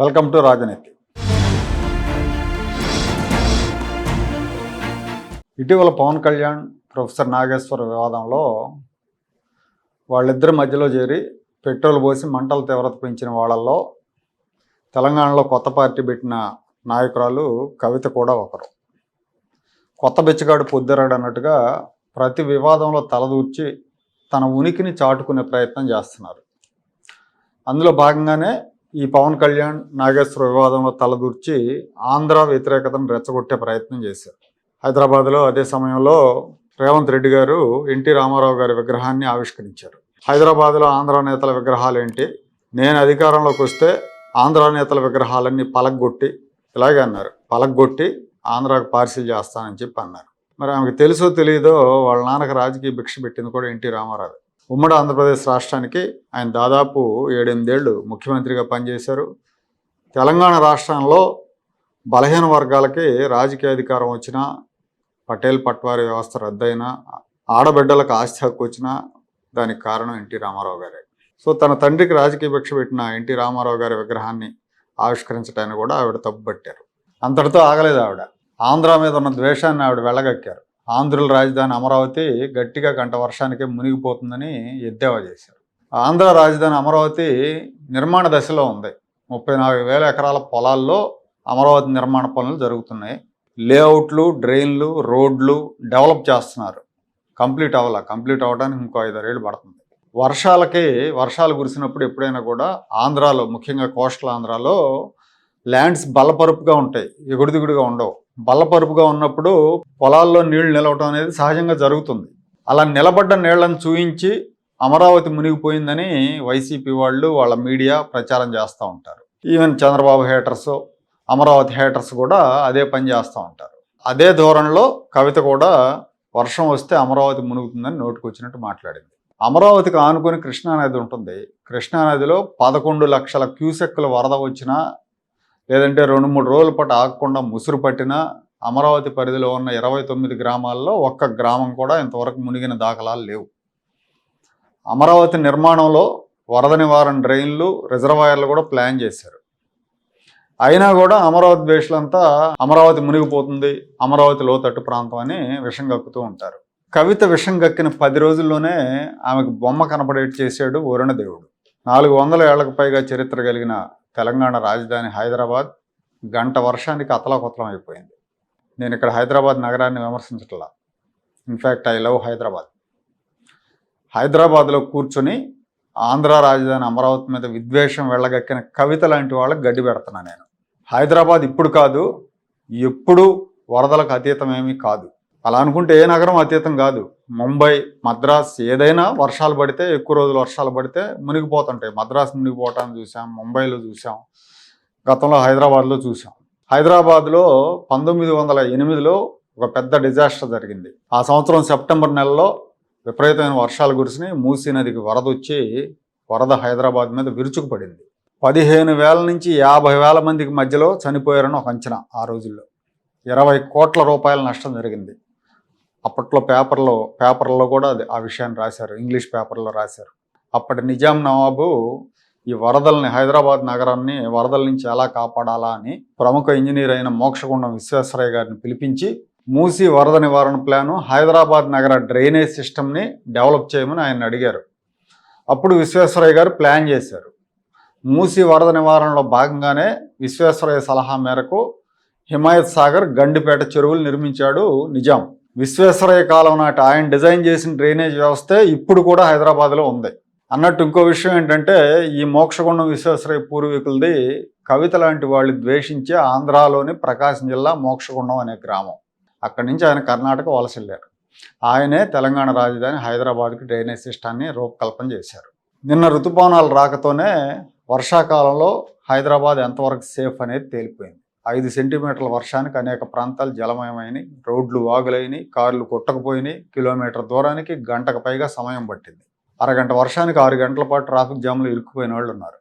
Welcome to రాజనీతి. ఇటీవల Pawan Kalyan professor Nageswara వివాదంలో వాళ్ళిద్దరి మధ్యలో చేరి పెట్రోల్ పోసి మంటలు తీవ్రత పెంచిన వాళ్ళల్లో తెలంగాణలో కొత్త పార్టీ పెట్టిన నాయకురాలు కవిత కూడా ఒకరు. కొత్త బిచ్చగాడు పొద్దురాడు అన్నట్టుగా ప్రతి వివాదంలో తలదూర్చి తన ఉనికిని చాటుకునే ప్రయత్నం చేస్తున్నారు. అందులో భాగంగానే ఈ పవన్ కళ్యాణ్ నాగేశ్వర వివాదంలో తలదూర్చి ఆంధ్ర వ్యతిరేకతను రెచ్చగొట్టే ప్రయత్నం చేశారు. హైదరాబాద్లో అదే సమయంలో రేవంత్ రెడ్డి గారు ఎన్టీ రామారావు గారి విగ్రహాన్ని ఆవిష్కరించారు. హైదరాబాద్లో ఆంధ్ర నేతల విగ్రహాలు ఏంటి, నేను అధికారంలోకి వస్తే ఆంధ్ర నేతల విగ్రహాలన్నీ పలగొట్టి, ఇలాగే అన్నారు, పలగొట్టి ఆంధ్రాకు పార్సిల్ చేస్తానని చెప్పి అన్నారు. మరి ఆమెకు తెలుసో తెలియదో వాళ్ళ నాన్నకు రాజకీయ భిక్ష పెట్టింది కూడా ఎన్టీ రామారావు. ఉమ్మడి ఆంధ్రప్రదేశ్ రాష్ట్రానికి ఆయన దాదాపు 7-8 ఏళ్ళు ముఖ్యమంత్రిగా పనిచేశారు. తెలంగాణ రాష్ట్రంలో బలహీన వర్గాలకి రాజకీయ అధికారం వచ్చినా, పటేల్ పట్వారీ వ్యవస్థ రద్దయినా, ఆడబిడ్డలకు ఆస్తి హక్కు వచ్చినా దానికి కారణం ఎన్టీ రామారావు గారే. సో తన తండ్రికి రాజకీయ భిక్ష పెట్టిన ఎన్టీ రామారావు గారి విగ్రహాన్ని ఆవిష్కరించడాన్ని కూడా ఆవిడ తప్పుపట్టారు. అంతటితో ఆగలేదు ఆవిడ. ఆంధ్ర మీద ఉన్న ద్వేషాన్ని ఆవిడ వెళ్ళగక్కారు. ఆంధ్రుల రాజధాని అమరావతి గట్టిగా గంట వర్షానికే మునిగిపోతుందని ఎద్దేవా చేశారు. ఆంధ్ర రాజధాని అమరావతి నిర్మాణ దశలో ఉంది. 34,000 ఎకరాల పొలాల్లో అమరావతి నిర్మాణ పనులు జరుగుతున్నాయి. లేఅవుట్లు, డ్రైన్లు, రోడ్లు డెవలప్ చేస్తున్నారు. కంప్లీట్ అవ్వడానికి ఇంకో 5-6 ఏళ్ళు పడుతుంది. వర్షాలు కురిసినప్పుడు ఎప్పుడైనా కూడా ఆంధ్రాలో, ముఖ్యంగా కోస్టల్ ఆంధ్రాలో ల్యాండ్స్ బల్లపరుపుగా ఉంటాయి, ఎగుడుదిగుడుగా ఉండవు. బల్లపరుపుగా ఉన్నప్పుడు పొలాల్లో నీళ్లు నిలవటం అనేది సహజంగా జరుగుతుంది. అలా నిలబడ్డ నీళ్లను చూయించి అమరావతి మునిగిపోయిందని వైసీపీ వాళ్ళు, వాళ్ళ మీడియా ప్రచారం చేస్తూ ఉంటారు. Even Chandrababu haters, Amaravati haters కూడా అదే పని చేస్తూ ఉంటారు. అదే ధోరణిలో కవిత కూడా వర్షం వస్తే అమరావతి మునుగుతుందని నోటికొచ్చినట్టు మాట్లాడింది. అమరావతికి ఆనుకొని కృష్ణానది ఉంటుంది. కృష్ణానదిలో 11 లక్షల క్యూసెక్కుల వరద వచ్చినా, లేదంటే 2-3 రోజుల పాటు ఆగకుండా ముసురు పట్టినా అమరావతి పరిధిలో ఉన్న 29 గ్రామాల్లో ఒక్క గ్రామం కూడా ఇంతవరకు మునిగిన దాఖలాలు లేవు. అమరావతి నిర్మాణంలో వరద నివారణ డ్రైన్లు, రిజర్వాయర్లు కూడా ప్లాన్ చేశారు. అయినా కూడా అమరావతి ద్వేషులంతా అమరావతి మునిగిపోతుంది, అమరావతి లోతట్టు ప్రాంతం అని విషం కక్కుతూ ఉంటారు. కవిత విషం కక్కిన 10 రోజుల్లోనే ఆమెకు బొమ్మ కనపడేట్టు చేశాడు వరుణదేవుడు. 400 ఏళ్లకు పైగా చరిత్ర కలిగిన తెలంగాణ రాజధాని హైదరాబాద్ గంట వర్షానికి అతలాకుతలం అయిపోయింది. నేను ఇక్కడ హైదరాబాద్ నగరాన్ని విమర్శించట్లా. In fact I love Hyderabad. హైదరాబాద్లో కూర్చొని ఆంధ్ర రాజధాని అమరావతి మీద విద్వేషం వెళ్ళగక్కిన కవిత లాంటి వాళ్ళకి గడ్డి పెడుతున్నా నేను. హైదరాబాద్ ఇప్పుడు కాదు, ఎప్పుడు వరదలకు అతీతం ఏమీ కాదు. అలా అనుకుంటే ఏ నగరం అతీతం కాదు. ముంబై, మద్రాస్ ఏదైనా వర్షాలు పడితే, ఎక్కువ రోజులు వర్షాలు పడితే మునిగిపోతుంటాయి. మద్రాస్ మునిగిపోవటాన్ని చూసాం, ముంబైలో చూసాం, గతంలో హైదరాబాద్లో చూసాం. హైదరాబాద్లో 1908లో ఒక పెద్ద డిజాస్టర్ జరిగింది. ఆ సంవత్సరం సెప్టెంబర్ నెలలో విపరీతమైన వర్షాలు కురిసినాయి. మూసీ నదికి వరద హైదరాబాద్ మీద విరుచుకుపడింది. 15,000 నుంచి 50,000 మందికి మధ్యలో చనిపోయారని ఒక అంచనా. ఆ రోజుల్లో 20 కోట్ల రూపాయల నష్టం జరిగింది. అప్పట్లో పేపర్లలో కూడా ఆ విషయాన్ని రాశారు, ఇంగ్లీష్ పేపర్లో రాశారు. అప్పటి నిజాం నవాబు ఈ వరదల్ని, హైదరాబాద్ నగరాన్ని వరదల నుంచి ఎలా కాపాడాలా అని ప్రముఖ ఇంజనీర్ అయిన మోక్షగుండం విశ్వేశ్వరయ్య గారిని పిలిపించి మూసీ వరద నివారణ ప్లాను, హైదరాబాద్ నగర డ్రైనేజ్ సిస్టమ్ని డెవలప్ చేయమని ఆయన అడిగారు. అప్పుడు విశ్వేశ్వరయ్య గారు ప్లాన్ చేశారు. మూసీ వరద నివారణలో భాగంగానే విశ్వేశ్వరయ్య సలహా మేరకు హిమాయత్ సాగర్, గండిపేట చెరువులు నిర్మించాడు నిజాం. విశ్వేశ్వరయ్య కాలం నాటి ఆయన డిజైన్ చేసిన డ్రైనేజ్ వ్యవస్థే ఇప్పుడు కూడా హైదరాబాద్లో ఉంది. అన్నట్టు ఇంకో విషయం ఏంటంటే, ఈ మోక్షగుండం విశ్వేశ్వరయ్య పూర్వీకులది కవిత లాంటి వాళ్ళు ద్వేషించే ఆంధ్రాలోని ప్రకాశం జిల్లా మోక్షగుండం అనే గ్రామం. అక్కడి నుంచి ఆయన కర్ణాటక వలస వెళ్ళారు. ఆయనే తెలంగాణ రాజధాని హైదరాబాద్కి డ్రైనేజ్ సిస్టాన్ని రూపకల్పన చేశారు. నిన్న ఋతుపవనాలు రాకతోనే వర్షాకాలంలో హైదరాబాద్ ఎంతవరకు సేఫ్ అనేది తేలిపోయింది. 5 సెంటీమీటర్ల వర్షానికి అనేక ప్రాంతాలు జలమయమైనవి, రోడ్లు వాగులైనవి, కార్లు కొట్టకపోయినాయి. కిలోమీటర్ దూరానికి గంటకు పైగా సమయం పట్టింది. అరగంట వర్షానికి 6 గంటల పాటు ట్రాఫిక్ జామ్లో ఇరుక్కుపోయిన వాళ్ళు ఉన్నారు.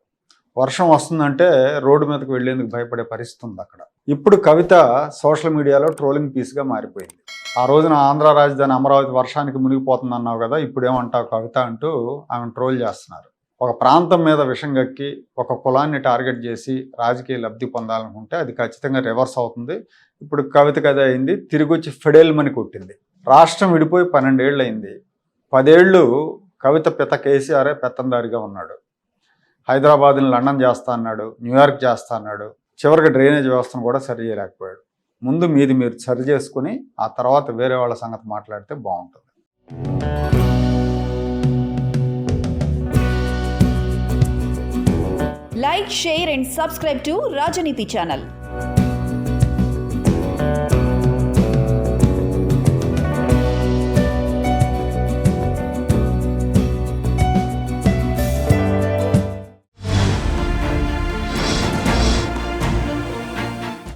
వర్షం వస్తుందంటే రోడ్డు మీదకి వెళ్లేందుకు భయపడే పరిస్థితి ఉంది అక్కడ. ఇప్పుడు కవిత సోషల్ మీడియాలో ట్రోలింగ్ పీస్గా మారిపోయింది. ఆ రోజున ఆంధ్ర రాజధాని అమరావతి వర్షానికి మునిగిపోతుంది అన్నావు కదా, ఇప్పుడు ఏమంటావు కవిత అంటూ ఆమెను ట్రోల్ చేస్తున్నారు. ఒక ప్రాంతం మీద విషం గక్కి ఒక కులాన్ని టార్గెట్ చేసి రాజకీయ లబ్ధి పొందాలనుకుంటే అది ఖచ్చితంగా రివర్స్ అవుతుంది. ఇప్పుడు కవితకి అదే అయింది. తిరిగి వచ్చి ఫెడేల్మని కొట్టింది. రాష్ట్రం విడిపోయి 12 ఏళ్ళు అయింది. 10 ఏళ్ళు కవిత పిత కేసీఆరే పెత్తందారిగా ఉన్నాడు. హైదరాబాద్ని లండన్ చేస్తా అన్నాడు, న్యూయార్క్ చేస్తా అన్నాడు. చివరికి డ్రైనేజ్ వ్యవస్థను కూడా సరి చేయలేకపోయాడు. ముందు మీది మీరు సరి చేసుకుని ఆ తర్వాత వేరే వాళ్ళ సంగతి మాట్లాడితే బాగుంటుంది. Like, share and subscribe to Rajaniti channel.